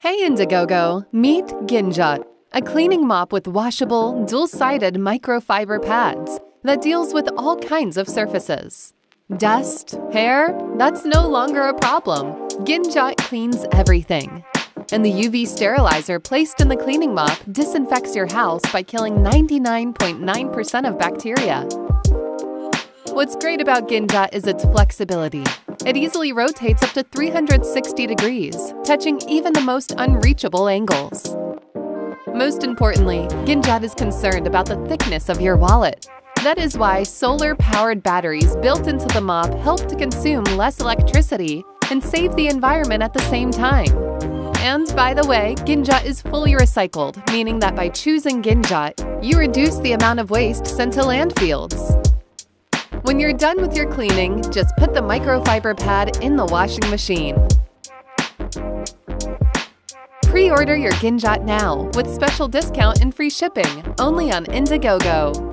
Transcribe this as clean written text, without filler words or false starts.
Hey Indiegogo, meet Ginjot, a cleaning mop with washable, dual-sided microfiber pads that deals with all kinds of surfaces. Dust, hair, that's no longer a problem. Ginjot cleans everything. And the UV sterilizer placed in the cleaning mop disinfects your house by killing 99.9% of bacteria. What's great about Ginjot is its flexibility. It easily rotates up to 360 degrees, touching even the most unreachable angles. Most importantly, Ginjot is concerned about the thickness of your wallet. That is why solar-powered batteries built into the mop help to consume less electricity and save the environment at the same time. And by the way, Ginjot is fully recycled, meaning that by choosing Ginjot, you reduce the amount of waste sent to landfills. When you're done with your cleaning, just put the microfiber pad in the washing machine. Pre-order your Ginjot now with special discount and free shipping, only on Indiegogo.